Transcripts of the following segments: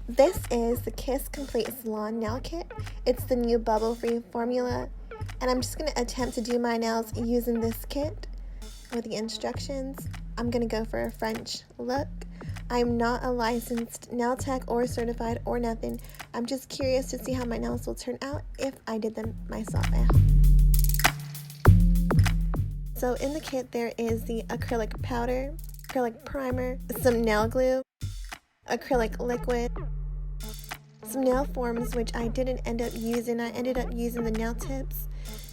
This is the Kiss Complete Salon Nail Kit. It's the new bubble-free formula, and I'm just going to attempt to do my nails using this kit with the instructions. I'm going to go for a French look. I'm not a licensed nail tech or certified or nothing. I'm just curious to see how my nails will turn out if I did them myself at home. So in the kit there is the acrylic powder, acrylic primer, some nail glue, acrylic liquid, some nail forms which I didn't end up using. I ended up using the nail tips.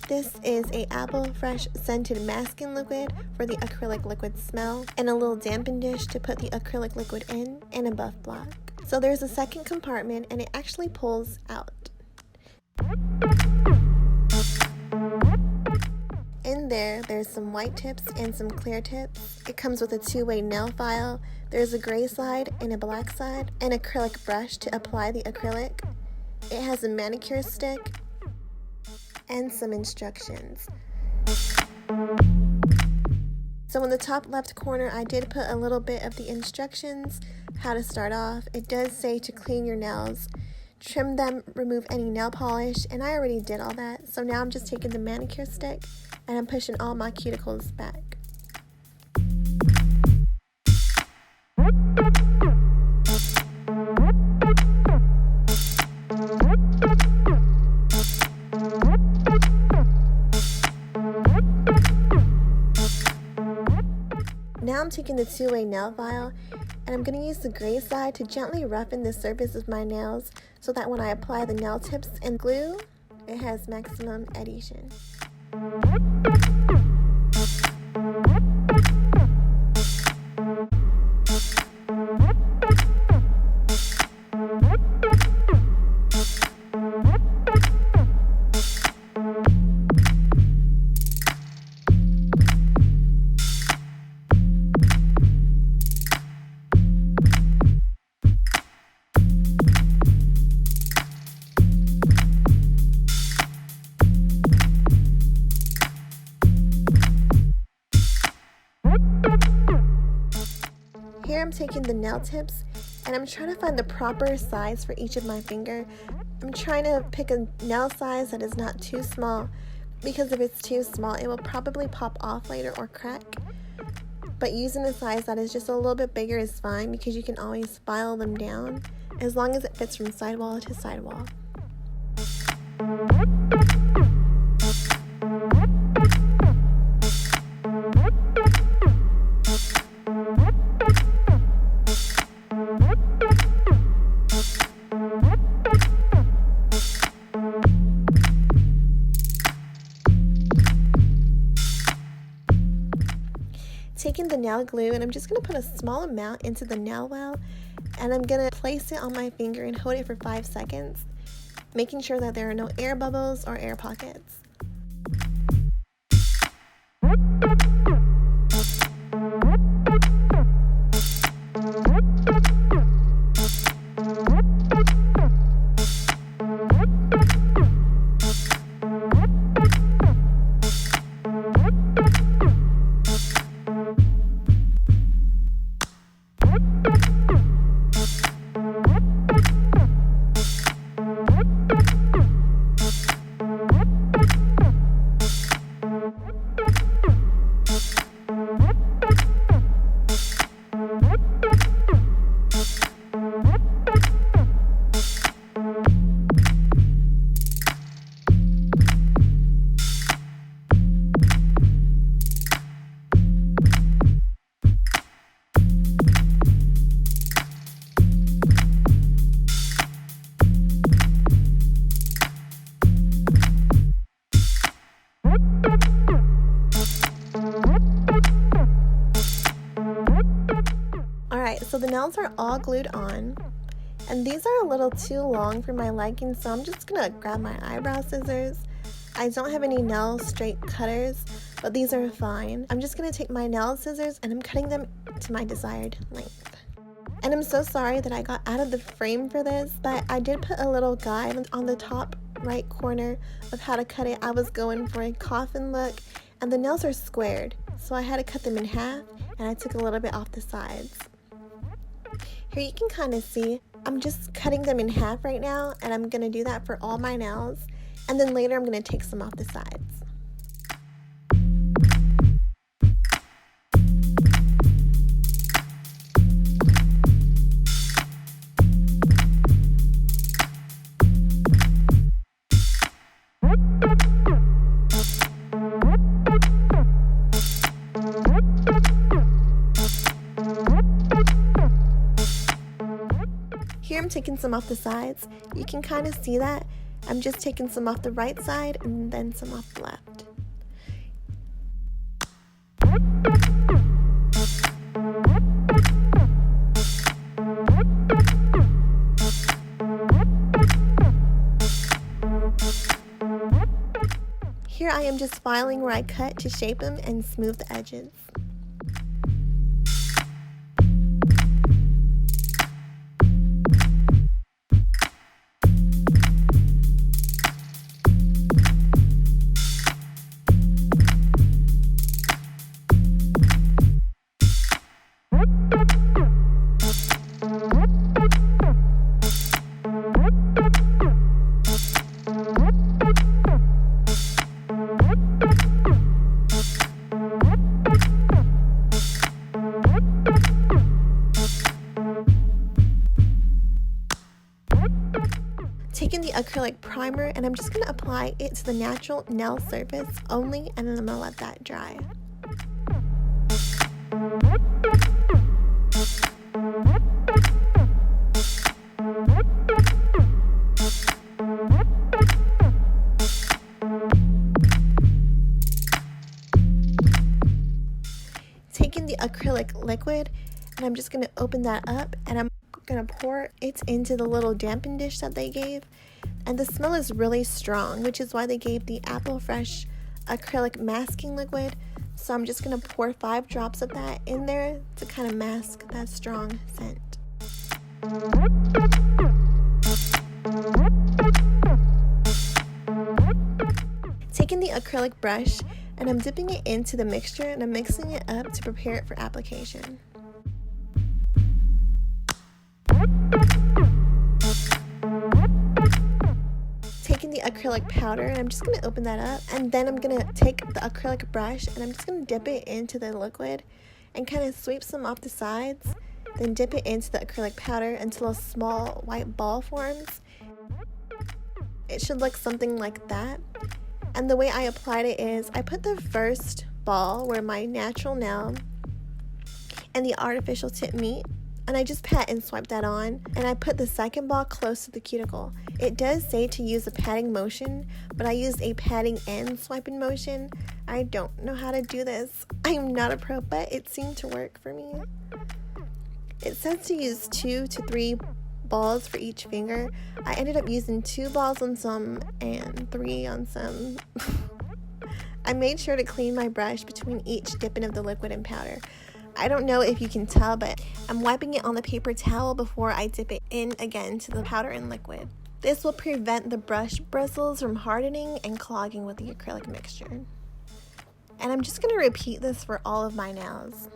This is a apple fresh scented masking liquid for the acrylic liquid smell, and a little dampen dish to put the acrylic liquid in, and a buff block. So there's a second compartment and it actually pulls out. In there's some white tips and some clear tips. It comes with a two-way nail file. There's a gray side and a black side, an acrylic brush to apply the acrylic. It has a manicure stick and some instructions. So in the top left corner I did put a little bit of the instructions, how to start off. It does say to clean your nails, trim them, remove any nail polish, and I already did all that. So now I'm just taking the manicure stick and I'm pushing all my cuticles back. Now I'm taking the two-way nail file and I'm going to use the gray side to gently roughen the surface of my nails so that when I apply the nail tips and glue, it has maximum adhesion. Here I'm taking the nail tips and I'm trying to find the proper size for each of my finger. I'm trying to pick a nail size that is not too small, because if it's too small it will probably pop off later or crack. But using a size that is just a little bit bigger is fine, because you can always file them down as long as it fits from sidewall to sidewall. Taking the nail glue and I'm just going to put a small amount into the nail well, and I'm going to place it on my finger and hold it for 5 seconds, making sure that there are no air bubbles or air pockets. So the nails are all glued on, and these are a little too long for my liking, so I'm just gonna grab my eyebrow scissors. I don't have any nail straight cutters, but these are fine. I'm just gonna take my nail scissors and I'm cutting them to my desired length. And I'm so sorry that I got out of the frame for this, but I did put a little guide on the top right corner of how to cut it. I was going for a coffin look, and the nails are squared, so I had to cut them in half, and I took a little bit off the sides. Here you can kind of see I'm just cutting them in half right now, and I'm going to do that for all my nails, and then later I'm going to take some off the sides. Here I'm taking some off the sides. You can kind of see that. I'm just taking some off the right side and then some off the left. Here I am just filing where I cut to shape them and smooth the edges. Taking the acrylic primer, and I'm just going to apply it to the natural nail surface only, and then I'm going to let that dry. Taking the acrylic liquid, and I'm just going to open that up, and I'm going to pour it into the little dampen dish that they gave. And the smell is really strong, which is why they gave the Apple Fresh acrylic masking liquid. So I'm just going to pour 5 drops of that in there to kind of mask that strong scent. Taking the acrylic brush, and I'm dipping it into the mixture, and I'm mixing it up to prepare it for application. Taking the acrylic powder, and I'm just going to open that up, and then I'm going to take the acrylic brush, and I'm just going to dip it into the liquid and kind of sweep some off the sides, then dip it into the acrylic powder until a small white ball forms. It should look something like that. And the way I applied it is I put the first ball where my natural nail and the artificial tip meet, and I just pat and swipe that on, and I put the second ball close to the cuticle. It does say to use a patting motion, but I used a patting and swiping motion. I don't know how to do this. I am not a pro, but it seemed to work for me. It says to use 2 to 3 balls for each finger. I ended up using 2 balls on some and 3 on some. I made sure to clean my brush between each dipping of the liquid and powder. I don't know if you can tell, but I'm wiping it on the paper towel before I dip it in again to the powder and liquid. This will prevent the brush bristles from hardening and clogging with the acrylic mixture. And I'm just going to repeat this for all of my nails.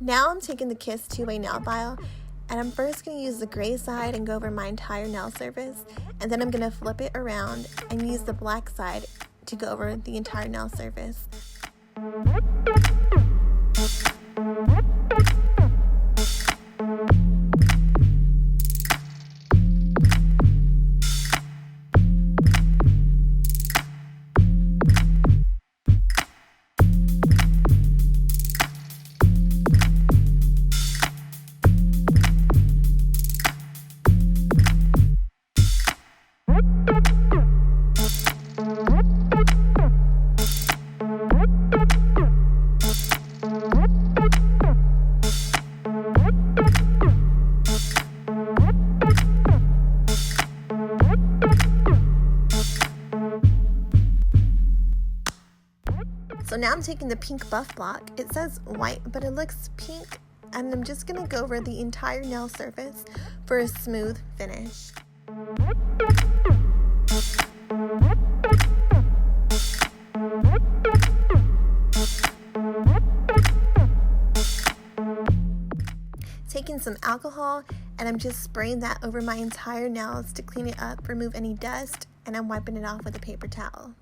Now I'm taking the Kiss 2-way nail file, and I'm first going to use the gray side and go over my entire nail surface, and then I'm going to flip it around and use the black side to go over the entire nail surface. now I'm taking the pink buff block. It says white, but it looks pink, and I'm just gonna go over the entire nail surface for a smooth finish. Taking some alcohol, and I'm just spraying that over my entire nails to clean it up, remove any dust, and I'm wiping it off with a paper towel.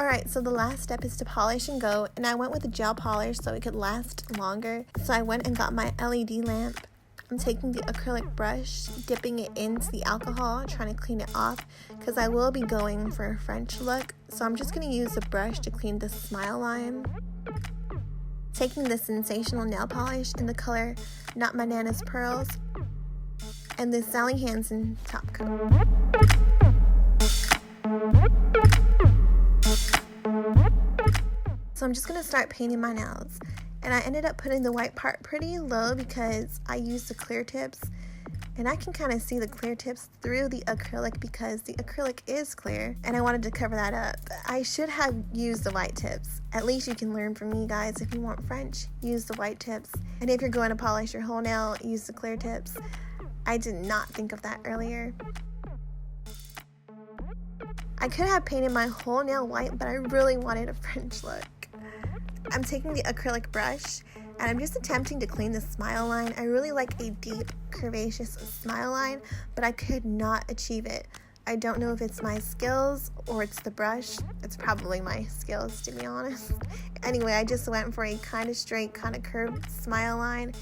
Alright, so the last step is to polish and go, and I went with a gel polish so it could last longer. So I went and got my LED lamp. I'm taking the acrylic brush, dipping it into the alcohol, trying to clean it off, because I will be going for a French look. So I'm just going to use the brush to clean the smile line. Taking the Sensational nail polish in the color Not My Nana's Pearls, and the Sally Hansen top coat. So I'm just going to start painting my nails, and I ended up putting the white part pretty low because I used the clear tips, and I can kind of see the clear tips through the acrylic because the acrylic is clear, and I wanted to cover that up. I should have used the white tips. At least you can learn from me, guys. If you want French, use the white tips, and if you're going to polish your whole nail, use the clear tips. I did not think of that earlier. I could have painted my whole nail white, but I really wanted a French look. I'm taking the acrylic brush, and I'm just attempting to clean the smile line. I really like a deep, curvaceous smile line, but I could not achieve it. I don't know if it's my skills or it's the brush. It's probably my skills, to be honest. Anyway, I just went for a kind of straight, kind of curved smile line.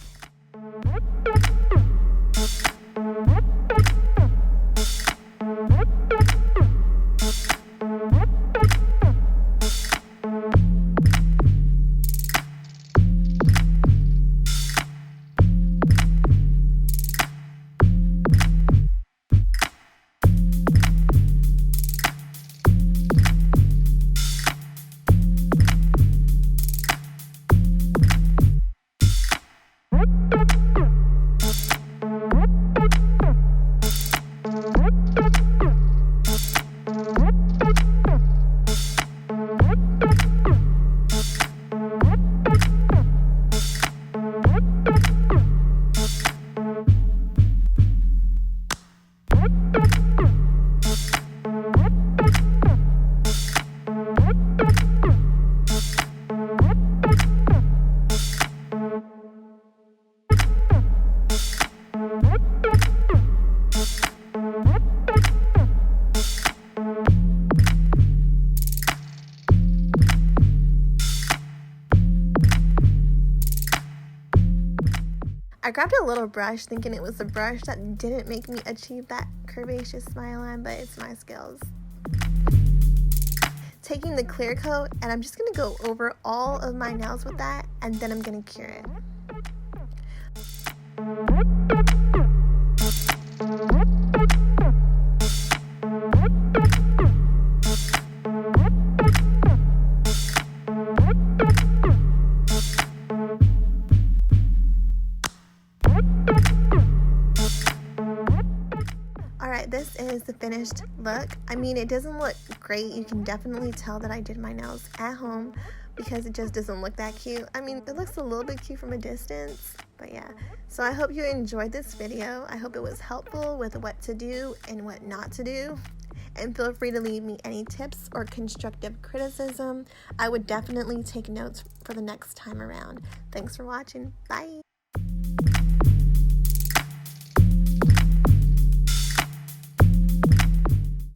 I grabbed a little brush thinking it was a brush that didn't make me achieve that curvaceous smile line, but it's my skills. Taking the clear coat, and I'm just going to go over all of my nails with that, and then I'm going to cure it. This is the finished look. I mean, it doesn't look great. You can definitely tell that I did my nails at home because it just doesn't look that cute. I mean, it looks a little bit cute from a distance, but yeah. So I hope you enjoyed this video. I hope it was helpful with what to do and what not to do. And feel free to leave me any tips or constructive criticism. I would definitely take notes for the next time around. Thanks for watching. Bye.